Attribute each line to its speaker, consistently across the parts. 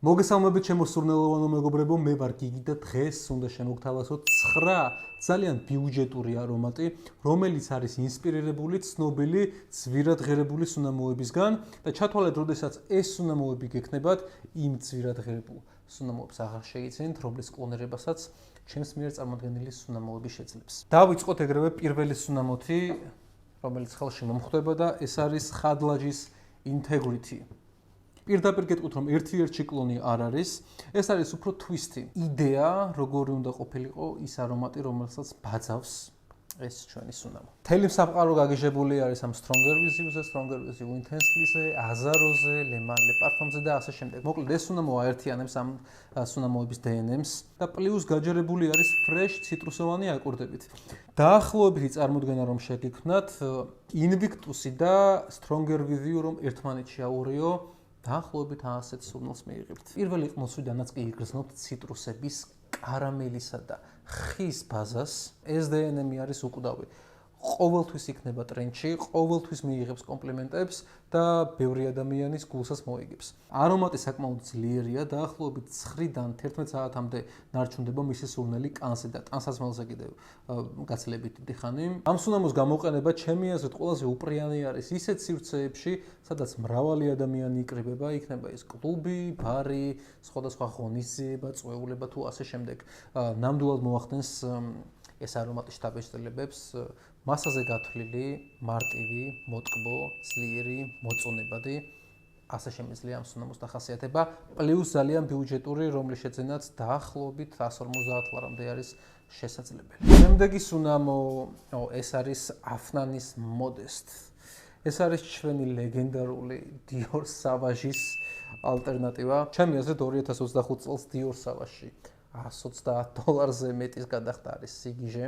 Speaker 1: მოგესალმებით ჩემო სურნელოვანო მეგობრებო, მე ვარ გიგი და დღეს უნდა შემოგთავაზოთ 9 ძალიან ბიუჯეტური არომატი, რომელიც არის ინსპირირებული ცნობილი ძვირადღირებული სუნამოებისგან და ჩათვალეთ, როდესაც ეს სუნამოები გექნებათ, იმ ძვირადღირებულ სუნამოებს აღარ შეიცენთ, რომლის კლონირებასაც ჩემს მიერ წარმოდგენილი სუნამოები შეძლებს. დავიწყოთ ეგრევე პირველი სუნამოთი, რომელიც ხელში მომხვდება და ეს არის ხადლაჯის Integrity. პირდაპირ გეტყვით, რომ ერთი კლონი არ არის, ეს არის უფრო twist-ი. იდეა, როგორი უნდა ყოფილიყო ის არომატი, რომელსაც ბაძავს ეს ჩვენი სუნამო. მთელი სამყარო გაგიჟებული არის ამ Stronger with You-ზე, Stronger with You Intensely-ზე, Azaro-ზე, Le Male Parfum-ზე და ასე შემდეგ. მოკლედ ეს სუნამო აერთიანებს ამ სუნამოების DNM-ს და პლუს გაჯერებული არის fresh ციტრუსოვანი აკვირდებით. დაახლოებითი წარმოდგენა რომ შეგიქმნათ, Invictus-ი და Stronger with You რომ ერთმანეთში აურიო დაახლოებით ასეთ სურნელს მიიღებთ. პირველი ყმოსვიდანაც კი იგრძნობთ ციტრუსების, კარამელისა და ხის ბაზას. ეს DNM-ი არის უკვდავი. ყოველთვის იქნება ტრენდში, ყოველთვის მიიღებს კომპლიმენტებს და ბევრი ადამიანის გულსაც მოიგებს. არომატი საკმაოდ ძლიერია, დაახლოებით 9-დან 11 საათამდე ნარჩუნდება მისი სურნელი კანზე და ტანსაცმელზე კიდევ გაცილებით დიდი ხანი. ამ სუნამოს გამოყენება ჩემი აზრით ყველაზე უპრიანი არის ისეთ სივრცეებში, სადაც მრავალი ადამიანი იკრიბება, იქნება ეს კლუბი, ბარი, სხვადასხვა ღონისძიება, წვეულება თუ ასე შემდეგ. ნამდვილად მოახდენს ეს არომატი შთაბეჭდილებებს, მასაზე გათვლილი, მარტივი, მოტკბო, ძლიერი, მოწონებადი, ასე შემიძლია ამ სუნამოს დახასიათება, პლუს ძალიან ბიუჯეტური, რომლის შეძენაც დაახლოებით 150 ლარამდე არის შესაძლებელი. შემდეგი სუნამო, ეს არის Afnan-ის Modest. ეს არის ჩვენი ლეგენდარული Dior Sauvage-ის ალტერნატივა. ჩემი აზრით 2025 წელს Dior Sauvage-ში $120-ზე მეტის გადახდა არის სიგიჟე.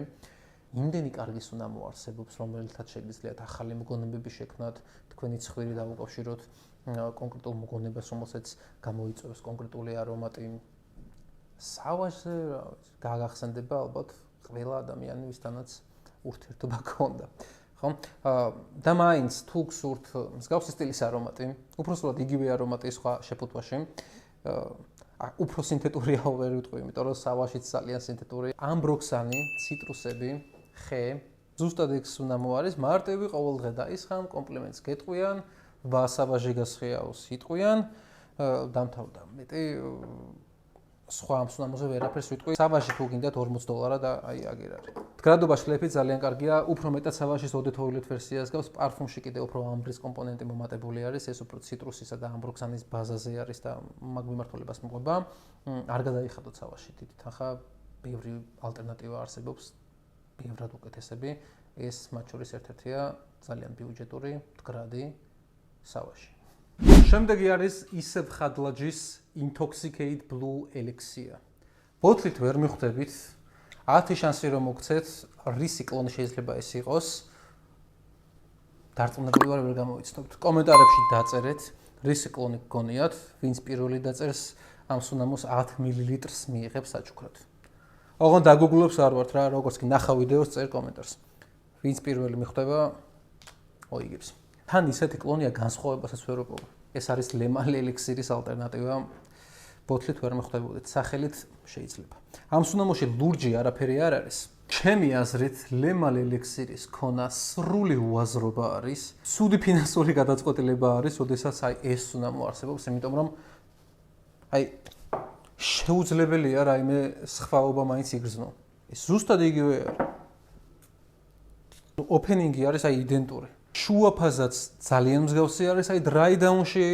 Speaker 1: იმდენი კარგი სუნამო არსებობს, რომელთაც შეგიძლიათ ახალი მოგონებები შექმნათ, თქვენი ცხვირი დაუკავშიროთ კონკრეტულ მოგონებას, რომელსაც გამოიწვევს კონკრეტული არომატი. Sauvage-ზე გაგახსენდება ალბათ ყველა ადამიანი, ვისთანაც ურთიერთობა ჰქონდა. ხო? და მაინც თუ გსურთ მსგავსი სტილის არომატი, უпроსტად იგივე არომატი სხვა შეფუთვაში, უფრო სინთეტურია ვერ ვიტყვი, იმიტომ რომ Sauvage-იც ძალიან სინთეტური. ამბროქსანი, ციტრუსები, ხე, ზუსტად ეგ სუნამო არის, მარტივი ყოველდღე დაისხან, კომპლიმენტს გეტყვიან, Sauvage გასხიაოს იტყვიან, დამთავრდა. მეტი სხვა ამ სუნამოზე ვერაფერს ვიტყვი. Sauvage თუ გინდათ $40 და აი აგერ არის. მდგრადობა შლეფი ძალიან კარგია, უფრო მეტად Sauvage-ის Eau de Toilette ვერსიას გავს, პარფუმში კიდე უფრო ამბრის კომპონენტი მომატებული არის, ეს უფრო ციტრუსისა და ამბროქსანის ბაზაზე არის და მაგ მიმართულებას მოყვება. არ გადაიხადოთ Sauvage-ში თითით, ახლა ბევრი ალტერნატივა არსებობს, ბევრად უკეთესები, ეს მათ შორის ერთ-ერთია ძალიან ბიუჯეტური, მდგრადი Sauvage. შემდეგი არის ისევ ხადლაჯის Intoxicate Blue Elixir. ბოთლით ვერ მიხვდებით, 10 შანსი რომ მოგცეთ, რისი კლონი შეიძლება ეს იყოს. დარწმუნებული ვარ, ვერ გამოვიცნობთ. კომენტარებში დაწერეთ, რისი კლონი გგონიათ, ვინც პირველი დაწერს ამ სუნამოს 10 მილilitrს მიიღებს საჩუქრად. ოღონდ დაგუგლობს არ ვართ რა, როგორც კი ნახა ვიდეოს წერ კომენტარს. ვინც პირველი მიხვდება, მოიგებს. თან ისეთი კლონია განსხვავებასაც ვერ ვუყურებ. ეს არის Le Male Elixir-ის ალტერნატივა. ბოთლით ვერ მიხვდებოდეთ, სახელით შეიძლება. ამ სუნამოში ლურჯი არაფერი არ არის. ჩემი აზრით, Le Male Elixir-ის ქონა სრული უაზრობა არის. ცუდი ფინანსური გადაწყვეტილება არის, ოდესაც აი ეს სუნამო არსებობს, იმიტომ რომ აი შეუძლებელია რაიმე სხვაობა მაინც იგრძნო. ეს ზუსტად იგივე არის. ოპენინგი არის აი იდენტური. შუა ფაზაც ძალიან მსგავსი არის, აი dry down-ში,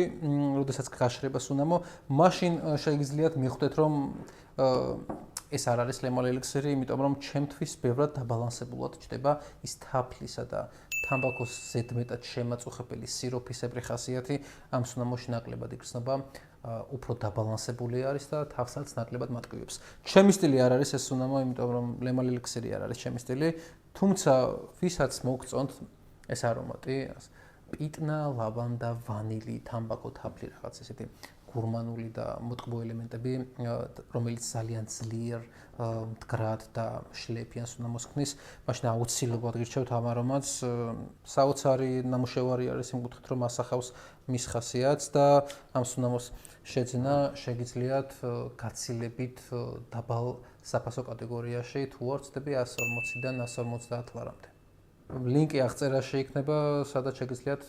Speaker 1: როდესაც გაშრება სუნამო, მაშინ შეგიძლიათ მიხვდეთ, რომ ეს არ არის Le Male Elixir-ი, იმიტომ რომ ჩემთვის ბევრად დაბალანსებულად ჩდება ის თაფლისა და თამბაქოს ზედმეტად შემაწუხებელი სიროფისებრი ხასიათი ამ სუნამოში ნაკლებად იგრძნობა, უფრო დაბალანსებული არის და თავსაც ნაკლებად მატკივებს. ჩემი სტილი არ არის ეს სუნამო, იმიტომ რომ Le Male Elixir-ი არ არის ჩემი სტილი, თუმცა ვისაც მოგწონთ ეს არომატი, პიტნა, ლავანდა, ვანილი, თამბაქო თაფლი რაღაც ესეთი გურმანული და მოტკბო ელემენტები, რომელიც ძალიან ძლიერ, მდგრად და შლეფიან სუნამოს ქმნის, მაშინ აუცილებლად გირჩევთ ამ არომატს. საოცარი ნამუშევარი არის იმ კუთხით, რომ ასახავს მის ხასიათს და ამ სუნამოს შეძენა შეგიძლიათ გაცილებით დაბალ საფასო კატეგორიაში თუ არ ვწდები 140-დან 150 ლარამდე. ლინკი აღწერაში იქნება, სადაც შეგიძლიათ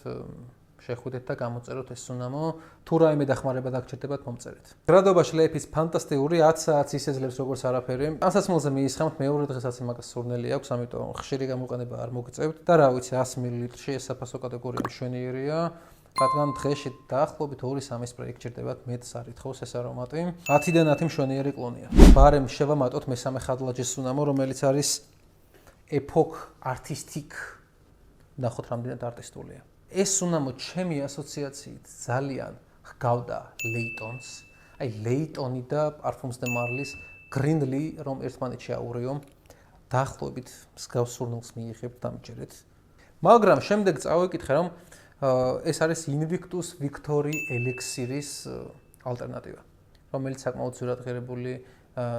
Speaker 1: შეხვიდეთ და გამოწეროთ ეს სუნამო, თუ რაიმე დახმარება დაგჭირდებათ მომწერეთ. გრადობა შლეიფის ფანტასტიკური 10 საათს ისეძლებს როგორც არაფერი. ანსაცმელზე მიისხამთ მეორე დღესაც იმაკას სურნელი აქვს, ამიტომ ხშირი გამოყენება არ მოგწევთ და რა ვიცი 100 მლ-ში ეს საფასო კატეგორია მშვენიერია. რადგან დღეში დაახლოებით 2-3 სპრეი გჭირდებათ, მეტს არ ითხოვს ეს არომატი. 10-დან 10 მშვენიერი კლონია. ბარემ შევამატოთ მესამე ხადლაჯის სუნამო, რომელიც არის epoch artistic. ნახოთ რამდენად არტისტულია. ეს სუნამო ჩემი ასოციაციით ძალიან ჰგავდა ლეიტონს. აი ლეიტონი და პარფუმს დე მარლის გრინლი რომ ერთმანეთში აურიო. დაახლოებით მსგავს სურნელს მიიღებთ დამჭერეთ. მაგრამ შემდეგ წავიკითხე რომ ეს არის Invictus Victory Elixir-ის ალტერნატივა, რომელიც საკმაოდ ძვირადღირებული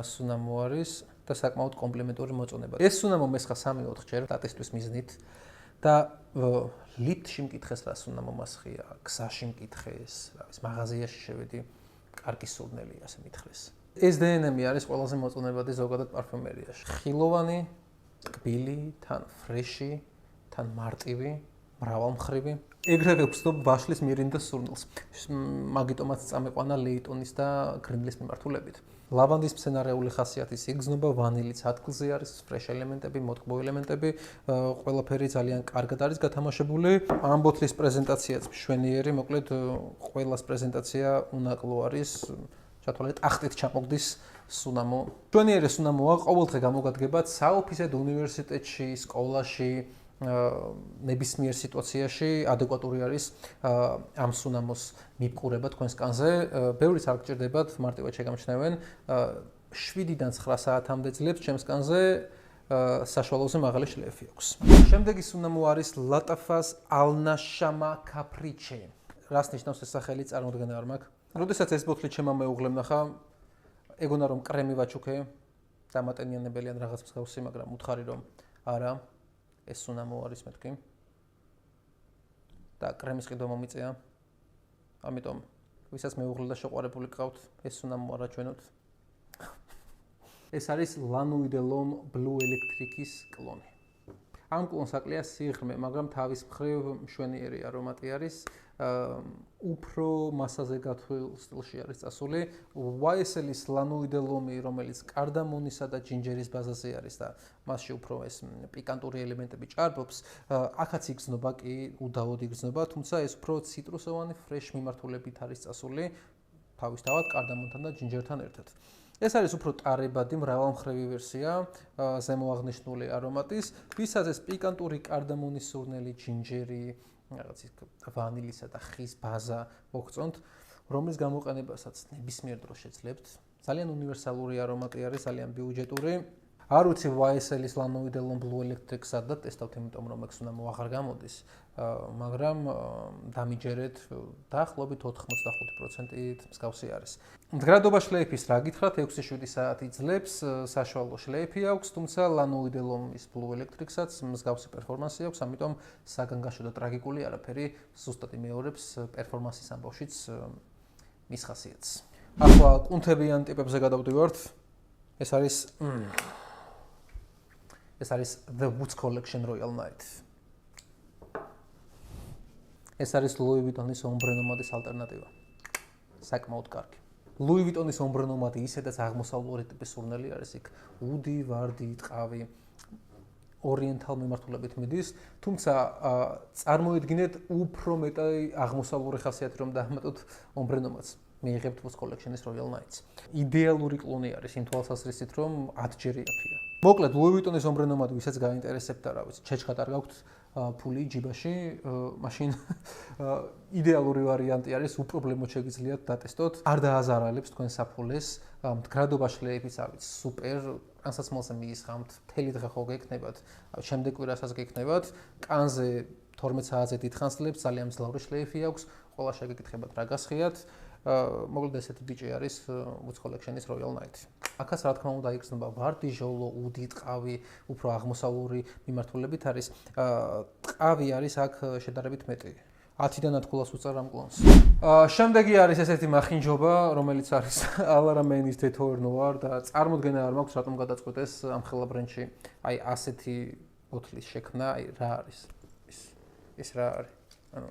Speaker 1: სუნამო არის და საკმაოდ კომპლიმენტური მოწონება. ეს სუნამო მესხა 3-4 ჯერ დატესტვის მიზნით და ლიფტში მკითხეს რა სუნამო მასხია, გზაში მკითხეს, რა ვიცი, მაღაზიაში შევედი, კარგი სურნელი ასე მითხრეს. ეს DNM არის ყველაზე მოწონებადი ზოგადად პარფუმერიაში. ხილოვანი, ტკბილი, თან ფრეში, თან მარტივი, მრავალმხრივი. ეგრევე ვცდობ ვაშლის მირინდა სურნელს. მაგიტომაც წამეყვანა ლეიტონის და გრინლის მიმართულებით. ლავანდის მცენარეული ხასიათის იგრძნობა, ვანილიც ადგილზე არის, ფრეშ ელემენტები, მოტკბო ელემენტები, ყველაფერი ძალიან კარგად არის გათამაშებული. ამ ბოთლის პრეზენტაციაც მშვენიერი, მოკლედ ყველას პრეზენტაცია უნაკლო არის. ჩათვალეთ ტახტით ჩამოგდის სუნამო. მშვენიერი სუნამოა, ყოველდღე გამოგადგებათ საოფისედ უნივერსიტეტში, სკოლაში, ნებისმიერ სიტუაციაში ადეკვატური არის ამ სუნამოს მიბყურება თქვენს კანზე. ბევრიც არ გჭირდებათ, მარტივად შეგამჩნევენ 7-დან 9 საათამდე ძლებს ჩემს კანზე, საშუალოზე მაღალი შლეიფი აქვს. შემდეგი სუნამო არის ლატაფას ალნაშამა კაპრიჩე. რას ნიშნავს ეს სახელი, წარმოდგენა არ მაქვს. როდესაც ეს ბოთლი ჩემმა მეუღლემ ნახა, ეგონა რომ კრემი ვაჩუქე, დამატენიანებელი ან რაღაც მსგავსი, მაგრამ უთხარი რომ არა. ეს სუნამო არის მეთქი და კრემის ყიდვა მომიწეა. ამიტომ ვისაც მეუღლე და შეყვარებული გყავთ, ეს სუნამო არ აჩვენოთ. ეს არის Lanui de L'Homme Blue Electric-ის კლონი. ამ კლონს აკლია სიღრმე, მაგრამ თავის მხრივ მშვენიერი არომატი არის. უფრო მასაზე გათვლილ სტილში არის წასული. YSL-ის Lanui de L'Homme, რომელიც კარდამონისა და ჯინჯერის ბაზაზე არის და მასში უფრო ეს პიკანტური ელემენტები ჭარბობს, აქაც იგრძნობა კი უდაოდ იგრძნობა, თუმცა ეს უფრო ციტრუსოვანი ფრეშ მიმართულებით არის წასული, თავისთავად კარდამონთან და ჯინჯერთან ერთად. ეს არის უფრო ტარებადი, მრავალმხრივი ვერსია ზემოაღნიშნული არომატის, ვისაც ეს პიკანტური კარდამონის სურნელი, ჯინჯერი, რაღაც ვანილისა და ხის ბაზა მოგწონთ, რომლის გამოყენებასაც ნებისმიერ დროს შეძლებთ. ძალიან უნივერსალური არომატი არის, ძალიან ბიუჯეტური. არ ვიცი YSL-ის Lanui de L'Homme Blue Electric სადაც ტესტავთ, იმიტომ რომ ეს სუნამო აღარ გამოდის, მაგრამ დამიჯერეთ დაახლოებით 85%-ით მსგავსი არის. მდგრადობა შლეიფის რა გითხრათ, 6-7 საათი ძლებს, საშუალო შლეიფი აქვს, თუმცა Lanui de L'Homme-ის Blue Electric-საც მსგავსი პერფორმანსი აქვს, ამიტომ საგანგაშო და ტრაგიკული არაფერი ზუსტად იმეორებს პერფორმანსის ამბავშიც მის ხასიათს. ახლა კუნთებიან ტიპებზე გადავდივართ. ეს არის The Woods Collection Royal Night. ეს არის Louis Vuitton-ის Ombre Nomade-ის ალტერნატივა. საკმაოდ კარგი. Louis Vuitton-ის Ombre Nomade ისედაც აღმოსავლური ტიპის სურნელი არის, იქ უდი, ვარდი, ტყავი, ორიენტალ მიმართულებით მიდის, თუმცა წარმოიდგინეთ უფრო მეტი აღმოსავლური ხასიათი რომ დაამატოთ Ombre Nomade-ს. მიიღებთ Woods Collection-ის Royal Nights. იდეალური კლონი არის იმ თვალსაზრისით, რომ 10 ჯერი აფია. მოკლედ, Louis Vuitton-ის Ombre Nomade ვისაც გაინტერესებთ, რა ვიცი, ჩეჩხად არ გაქვთ ფული ჯიბაში, მაშინ იდეალური ვარიანტი არის, უპრობლემოდ შეგიძლიათ დატესტოთ. არ დააზარალებს თქვენ საფულეს, მდგრადობა შლეიფიც არის სუპერ, ანსაცმელზე მიისხამთ, მთელი დღე ხო გექნებათ, შემდეგ კვირასაც გექნებათ, კანზე 12 საათზე დიდხანს ძლებს, ძალიან მძლავრი შლეიფი აქვს, ყველა შეგეკითხებათ რა გასხიათ. მოკლედ ესეთი ბიჭი არის Woods Collection-ის Royal Night. აქაც რა თქმა უნდა იგრძნობა ვარდი, ჟოლო, უდი, ტყავი, უფრო აღმოსავლური მიმართულებით არის. ტყავი არის აქ შედარებით მეტი. 10-დან 10 ქულას უწარ ამ კლონს. შემდეგი არის ესეთი მახინჯობა, რომელიც არის ალარამეინის დეთოერ ნუარ და წარმოდგენა არ მაქვს რატომ გადაწყვეტეს ამ ხელა ბრენდში აი ასეთი ბოთლის შექმნა, აი რა არის ის რა არის? ანუ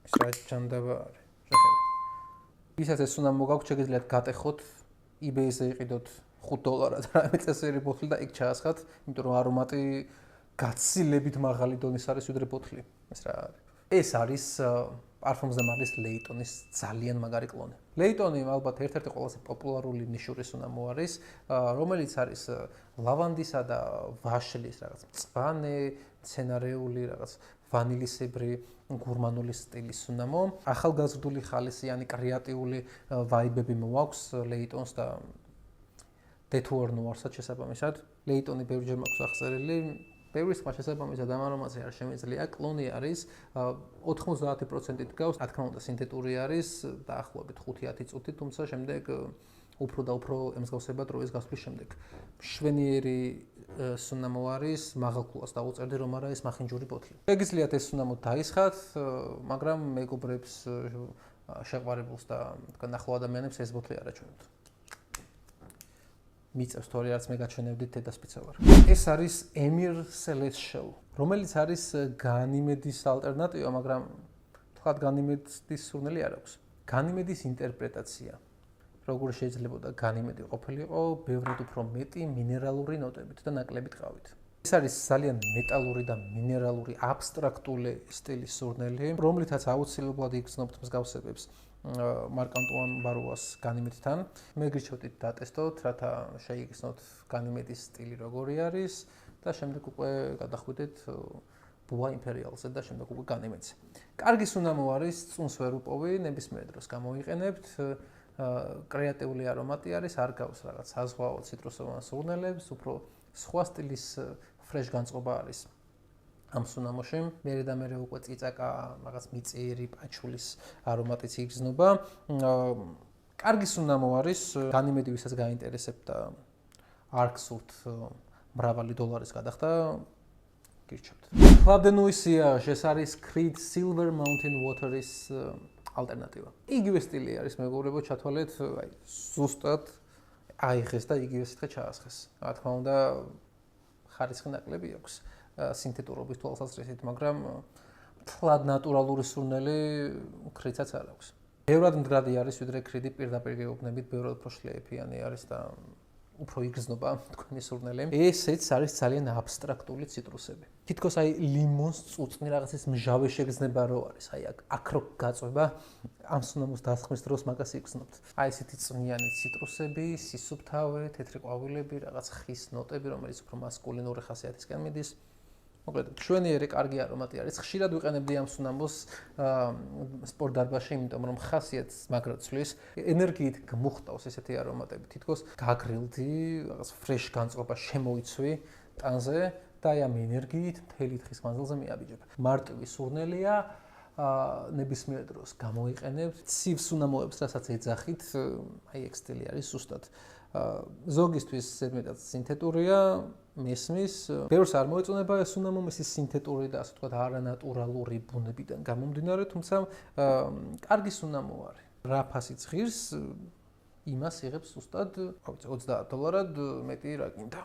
Speaker 1: ის რა ჩანდაბა არის? შეხედე. ისაც ეს უნდა მოგაქვთ, შეგიძლიათ გატეხოთ, eBay-ზე იყიდოთ $5 რაიმე წესიერი ბოთლი და იქ ჩაასხათ, იმიტომ რომ არომატი გაცილებით მაღალი დონის არის ვიდრე ბოთლი. ეს რა არის? ეს არის პარფუმზე მარლის ლეიტონის ძალიან მაგარი კლონი. ლეიტონი ალბათ ერთ-ერთი ყველაზე პოპულარული ნიშური სუნამო არის, რომელიც არის ლავანდისა და ვაშლის რაღაც მწვანე, მცენარეული, რაღაც ვანილისებრი, გურმანული სტილის სუნამო. ახალგაზრდული ხალისიანი კრეატიული ვაიბები მოაქვს ლეიტონს და დეთოერ ნუარსაც შესაბამისად. ლეიტონი ბევრჯერ მაქვს აღწერილი. ბევრი სხვა შესაბამისად ამ არომატზე არ შემიძლია. კლონი არის 90% გავს, რა თქმა უნდა, სინთეტური არის დაახლოებით 5-10 წუთი, თუმცა შემდეგ უფრო და უფრო ემსგავსება დროის გასვლის შემდეგ. მშვენიერი სუნამო არის, მაღალ ქულას დაუწერდი, რომ არა ეს მახინჯური ბოთლი. შეგიძლიათ ეს სუნამო დაისხათ, მაგრამ მეგობრებს, შეყვარებულს და თქვენ ახლო ადამიანებს ეს ბოთლი არ აჩვენოთ. მიწევს თორე რაც მე გაჩვენებდით დედასპიცა ვარ. ეს არის Emir Celestial, რომელიც არის განიმედის ალტერნატივა, მაგრამ თქვათ განიმედის სურნელი არ აქვს. განიმედის ინტერპრეტაცია. როგორ შეიძლებოდა განიმედი ყოფილიყო ბევრად უფრო მეტი მინერალური ნოტებით და ნაკლები ტყავით. ეს არის ძალიან მეტალური და მინერალური აბსტრაქტული სტილის სურნელი, რომლითაც აუცილებლად იგრძნობთ მსგავსებებს მარკ ანტუან ბარუას განიმედთან. მე გირჩევთ დატესტოთ, რათა შეიგრძნოთ განიმედის სტილი როგორი არის და შემდეგ უკვე გადახვიდეთ ბუა იმპერიალზე და შემდეგ უკვე განიმედზე. კარგი სუნამო არის, წუნს ვერ უპოვი, ნებისმიერ დროს გამოიყენებთ. კრეატიული არომატი არის, არ გავს რაღაც საზღვაო ციტრუსოვან სურნელებს, უფრო სხვა სტილის ფრეშ განწყობა არის ამ სუნამოში. მერე და მერე უკვე წიწაკა, რაღაც მიწიერი პაჩულის არომატიც იგრძნობა. კარგი სუნამო არის, განიმედი ვისაც გაინტერესებდა არქ სურთ მრავალი $, გადახდა, გირჩევთ. Club de Nuit Sillage, ეს არის Creed Silver Mountain Water-ის ალტერნატივა. იგივე სტილი არის, მეგობრებო, ჩათვალეთ, აი, ზუსტად აიღეს და იგივე სითხე ჩაასხეს. რა თქმა უნდა, ხარისხი ნაკლები აქვს სინთეტურობის თვალსაზრისით, მაგრამ თლად ნატურალური სურნელი Creed-საც არ აქვს. ბევრად მდგრადი არის, ვიდრე Creed-ი პირდაპირ გეუბნებით, ბევრად უფრო შლიეფიანი არის და უფრო იგრძნობა თქვენი სურნელი. ესეც არის ძალიან აბსტრაქტული ციტრუსები. თითქოს აი ლიმონს წუწნი რაღაცის მჟავე შეგრძნება რო არის, აი აქ რო გაწვება ამ სუნამოს დასხმის დროს მაგას იგრძნობთ. აი ესეთი წვნიანი ციტრუსები, სისუფთავე, თეთრი ყვავილები, რაღაც ხის ნოტები, რომელიც უფრო მასკულინური ხასიათისკენ მიდის. მოკლედ, მშვენიერი კარგი არომატი არის. ხშირად ვიყენებდი ამ სუნამოს სპორტ დარბაზში, იმიტომ რომ ხასიათს მაგრად ცვლის, ენერგიით გმუხტავს ესეთი არომატები. თითქოს გაგრილდი, რაღაც ფრეშ განწყობა შემოიცვი ტანზე და აი ამ ენერგიით მთელი დღის მანძილზე მიაბიჯებ. მარტივი სურნელია, ნებისმიერ დროს გამოიყენებთ. ცივ სუნამოებს, რასაც ეძახით, აი ეგ სტილი არის ზუსტად. ზოგისთვის ზედმეტად სინთეტურია, მესმის, ბევრს არ მოეწონება ეს სუნამო მისის სინთეტური და ასე ვთქვათ არანატურალური ბუნებიდან გამომდინარე, თუმცა კარგი სუნამო არის. რა ფასიც ღირს, იმას იღებს ზუსტად, $30 მეტი რა გინდა.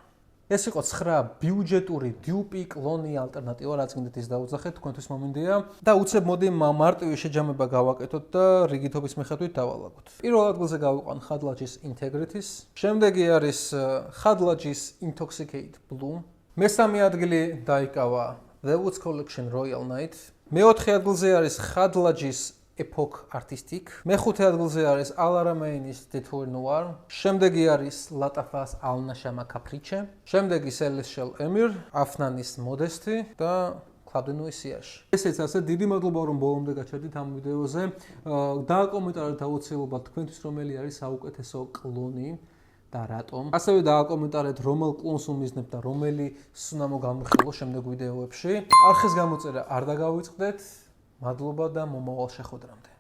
Speaker 1: ეს იყო 9 ბიუჯეტური დიუპი კლონი ალტერნატივა, რაც გინდათ ის დაუძახეთ, თქვენთვის მომინდია და უცებ მოდი მარტივი შეჯამება გავაკეთოთ და რიგითობის მიხედვით დავალაგოთ. პირველ ადგილზე გავიყვან ხადლაჯის Integrity-ს, შემდეგი არის ხადლაჯის Intoxicate Blue, მესამე ადგილი დაიკავა The Woods Collection Royal Night, მეოთხე ადგილზე არის ხადლაჯის Epoch Artistic, მეხუთე ადგილზე არის Alaramein-ის Detour Noir, შემდეგი არის Latafas Al-Nashama Caprice, შემდეგი Celestial Emir, Afnan-ის Modesty და Club de Nuit Sillage. ესეც ასე, დიდი მადლობა რომ ბოლომდე გაჩერდით ამ ვიდეოზე. დააკომენტარეთ აუცილებლად თქვენთვის რომელი არის საუკეთესო კლონი და რატომ. ასევე დააკომენტარეთ რომელ კლონს უმიზნებთ და რომელი სუნამო გამიხილო შემდეგ ვიდეოებში. არხის გამოწერა არ დაგავიწყდეთ. მადლობა და მომავალ შეხვედრამდე.